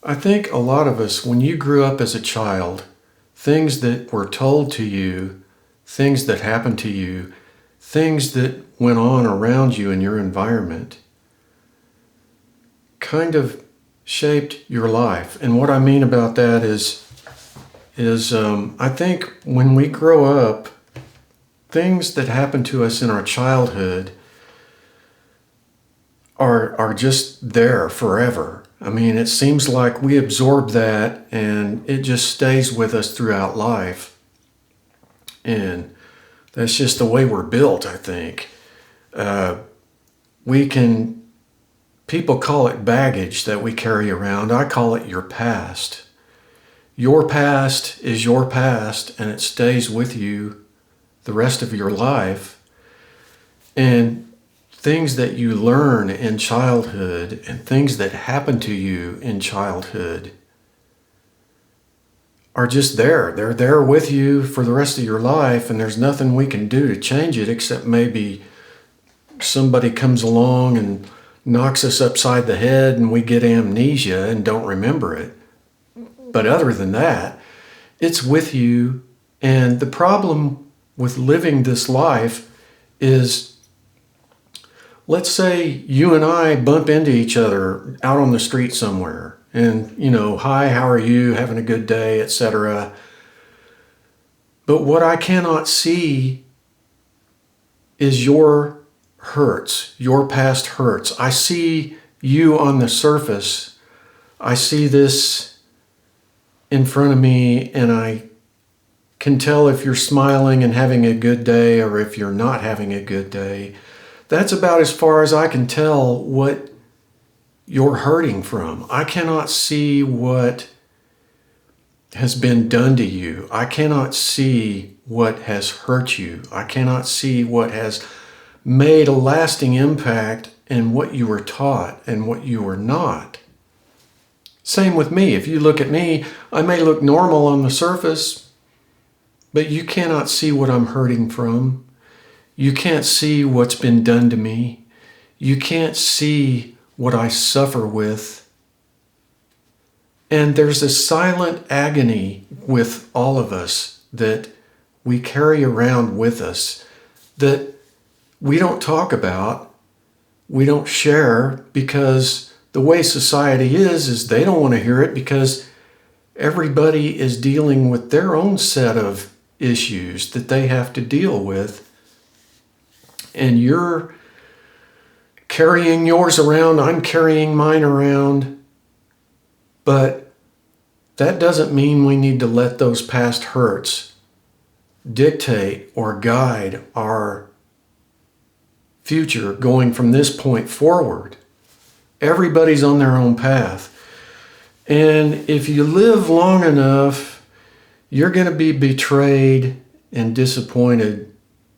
I think a lot of us, when you grew up as a child, things that were told to you, things that happened to you, things that went on around you in your environment kind of shaped your life. And what I mean about that is I think when we grow up, things that happen to us in our childhood are just there forever. I mean, it seems like we absorb that and it just stays with us throughout life. And that's just the way we're built, I think. People call it baggage that we carry around. I call it your past. Your past is your past and it stays with you the rest of your life. And things that you learn in childhood and things that happen to you in childhood are just there. They're there with you for the rest of your life, and there's nothing we can do to change it except maybe somebody comes along and knocks us upside the head and we get amnesia and don't remember it. But other than that, it's with you. And the problem with living this life is, let's say you and I bump into each other out on the street somewhere and, hi, how are you? Having a good day, etc. But what I cannot see is your hurts, your past hurts. I see you on the surface. I see this in front of me and I can tell if you're smiling and having a good day or if you're not having a good day. That's about as far as I can tell what you're hurting from. I cannot see what has been done to you. I cannot see what has hurt you. I cannot see what has made a lasting impact in what you were taught and what you were not. Same with me. If you look at me, I may look normal on the surface, but you cannot see what I'm hurting from. You can't see what's been done to me. You can't see what I suffer with. And there's a silent agony with all of us that we carry around with us that we don't talk about, we don't share, because the way society is they don't want to hear it because everybody is dealing with their own set of issues that they have to deal with. And you're carrying yours around, I'm carrying mine around. But that doesn't mean we need to let those past hurts dictate or guide our future going from this point forward. Everybody's on their own path. And if you live long enough, you're going to be betrayed and disappointed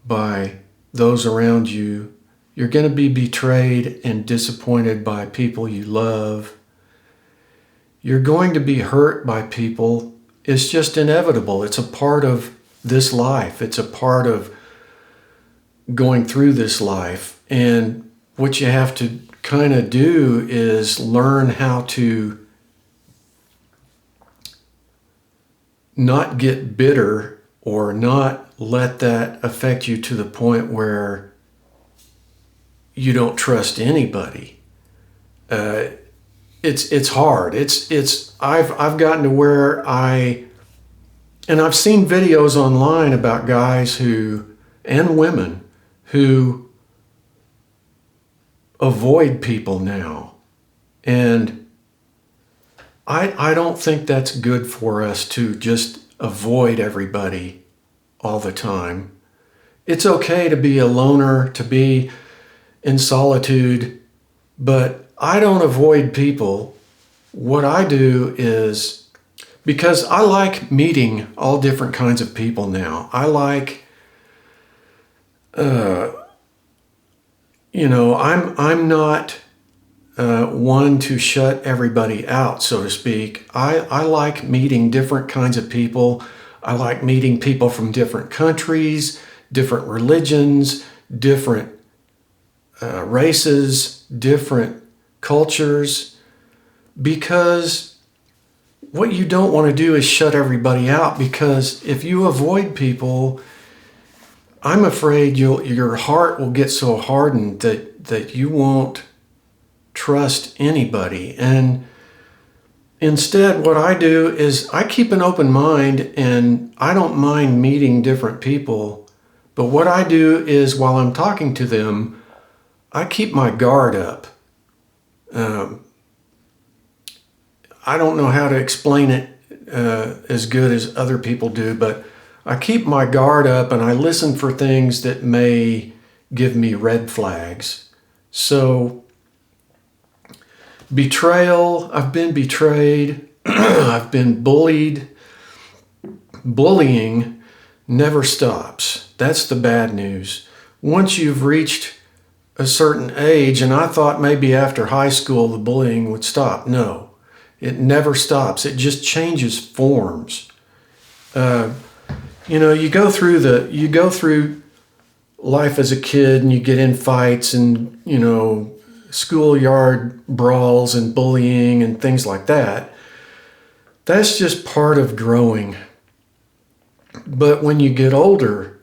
by those around you. You're going to be betrayed and disappointed by people you love. You're going to be hurt by people. It's just inevitable. It's a part of this life. It's a part of going through this life. And what you have to kind of do is learn how to not get bitter or not let that affect you to the point where you don't trust anybody. It's hard. I've gotten to where and I've seen videos online about guys and women who avoid people now. And I don't think that's good for us to just avoid everybody all the time. It's okay to be a loner, to be in solitude, but I don't avoid people. What I do is, because I like meeting all different kinds of people now. I like, I'm not one to shut everybody out, so to speak. I like meeting different kinds of people. I like meeting people from different countries, different religions, different races, different cultures, because what you don't want to do is shut everybody out, because if you avoid people, I'm afraid your heart will get so hardened that you won't trust anybody. And instead, what I do is I keep an open mind, and I don't mind meeting different people. But what I do is, while I'm talking to them, I keep my guard up. I don't know how to explain it as good as other people do, but I keep my guard up and I listen for things that may give me red flags. So, betrayal, I've been betrayed, I've been bullied. Bullying never stops. That's the bad news. Once you've reached a certain age, and I thought maybe after high school the bullying would stop. No, it never stops. It just changes forms. You go through life as a kid, and you get in fights and, schoolyard brawls and bullying and things like that. That's just part of growing. But when you get older,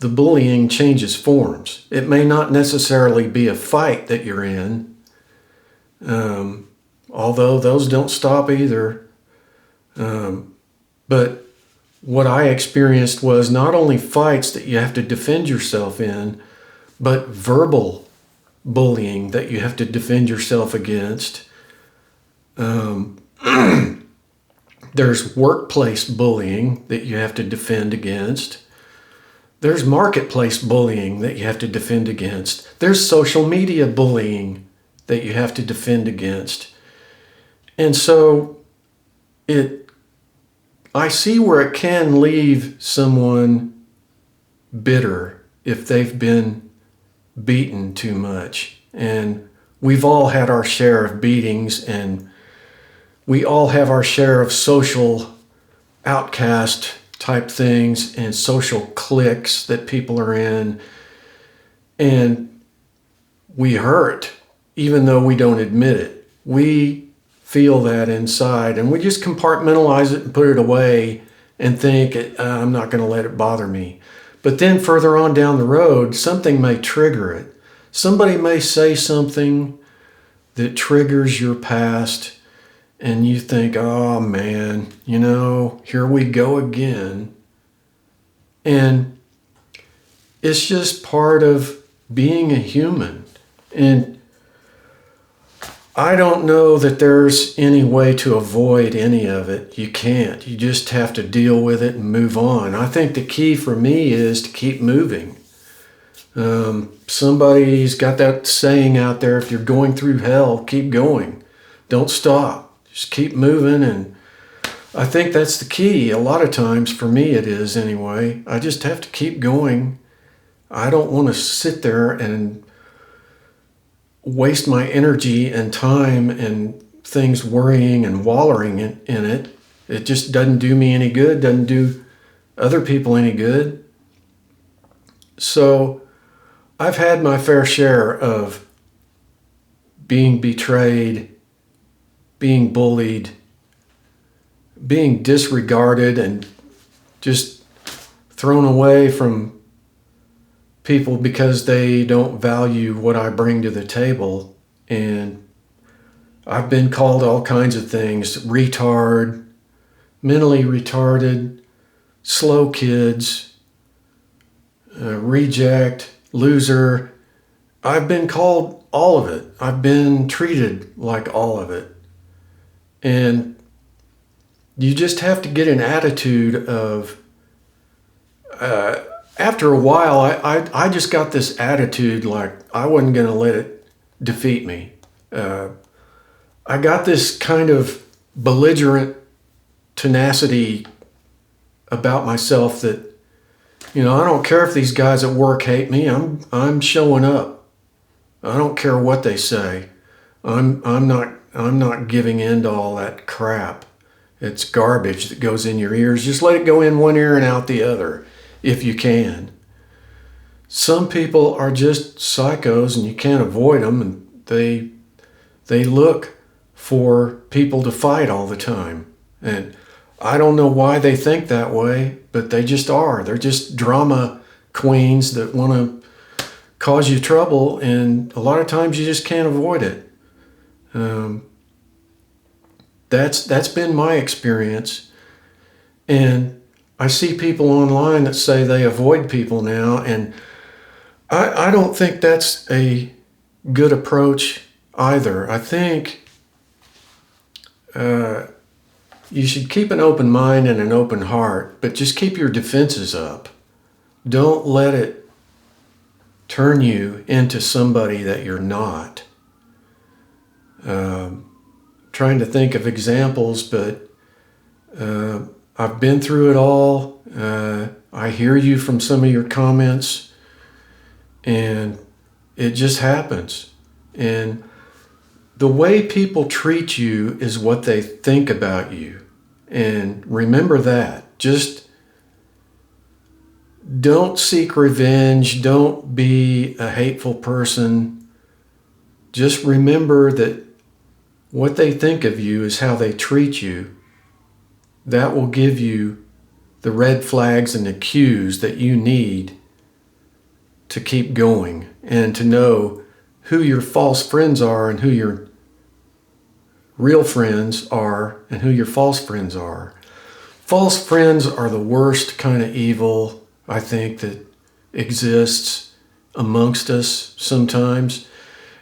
the bullying changes forms. It may not necessarily be a fight that you're in, although those don't stop either. But what I experienced was not only fights that you have to defend yourself in, but verbal bullying that you have to defend yourself against. There's workplace bullying that you have to defend against. There's marketplace bullying that you have to defend against. There's social media bullying that you have to defend against. And so I see where it can leave someone bitter if they've been beaten too much. And we've all had our share of beatings, and we all have our share of social outcast type things and social cliques that people are in. And we hurt, even though we don't admit it. We feel that inside, and we just compartmentalize it and put it away and think, I'm not going to let it bother me. But then further on down the road, something may trigger it. Somebody may say something that triggers your past, and you think, oh man, here we go again. And it's just part of being a human. And I don't know that there's any way to avoid any of it. You can't. You just have to deal with it and move on. I think the key for me is to keep moving. Somebody's got that saying out there, if you're going through hell, keep going. Don't stop. Just keep moving, and I think that's the key. A lot of times, for me it is anyway. I just have to keep going. I don't want to sit there and waste my energy and time and things worrying and wallowing in it. It just doesn't do me any good, doesn't do other people any good. So I've had my fair share of being betrayed, being bullied, being disregarded, and just thrown away from people because they don't value what I bring to the table. And I've been called all kinds of things: retard, mentally retarded, slow kids, reject, loser. I've been called all of it. I've been treated like all of it. And you just have to get an attitude of, after a while, I just got this attitude like I wasn't going to let it defeat me. I got this kind of belligerent tenacity about myself that, I don't care if these guys at work hate me. I'm showing up. I don't care what they say. I'm not giving in to all that crap. It's garbage that goes in your ears. Just let it go in one ear and out the other, if you can. Some people are just psychos, and you can't avoid them, and they look for people to fight all the time. And I don't know why they think that way, but they just are. They're just drama queens that want to cause you trouble, and a lot of times you just can't avoid it. That's been my experience. And I see people online that say they avoid people now, and I don't think that's a good approach either. I think you should keep an open mind and an open heart, but just keep your defenses up. Don't let it turn you into somebody that you're not. Trying to think of examples, but I've been through it all. I hear you from some of your comments, and it just happens. And the way people treat you is what they think about you. And remember that. Just don't seek revenge. Don't be a hateful person. Just remember that what they think of you is how they treat you. That will give you the red flags and the cues that you need to keep going and to know who your false friends are and who your real friends are and who your false friends are. False friends are the worst kind of evil, I think, that exists amongst us sometimes.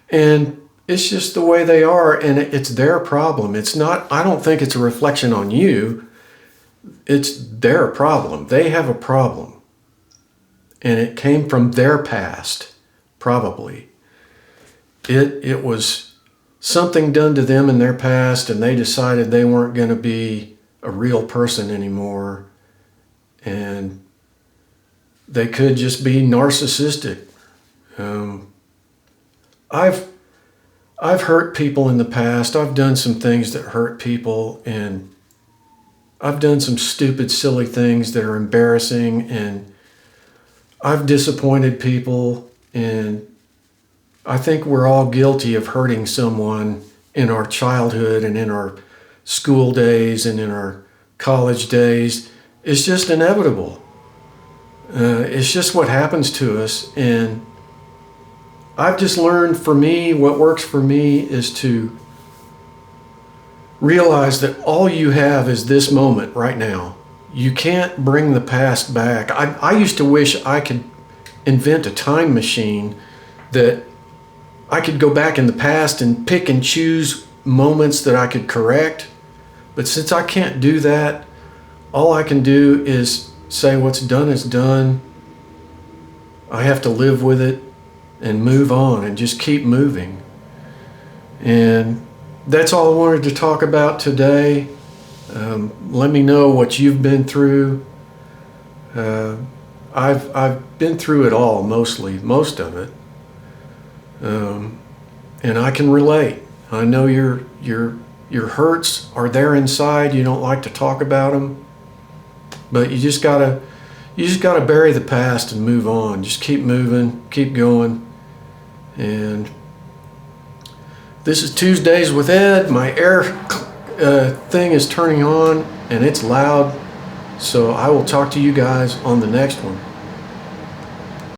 And it's just the way they are, and it's their problem. It's not, I don't think it's a reflection on you. It's their problem. They have a problem. And it came from their past, probably. It was something done to them in their past, and they decided they weren't going to be a real person anymore, and they could just be narcissistic. I've hurt people in the past. I've done some things that hurt people, and I've done some stupid, silly things that are embarrassing, and I've disappointed people, and I think we're all guilty of hurting someone in our childhood and in our school days and in our college days. It's just inevitable. It's just what happens to us. And I've just learned, for me, what works for me is to realize that all you have is this moment right now. You can't bring the past back. I used to wish I could invent a time machine that I could go back in the past and pick and choose moments that I could correct. But since I can't do that, all I can do is say what's done is done. I have to live with it and move on and just keep moving. And that's all I wanted to talk about today. Let me know what you've been through. I've been through it all, most of it. And I can relate. I know your hurts are there inside. You don't like to talk about them, but you just gotta bury the past and move on. Just keep moving, keep going. And this is Tuesdays with Ed. My air thing is turning on and it's loud. So I will talk to you guys on the next one.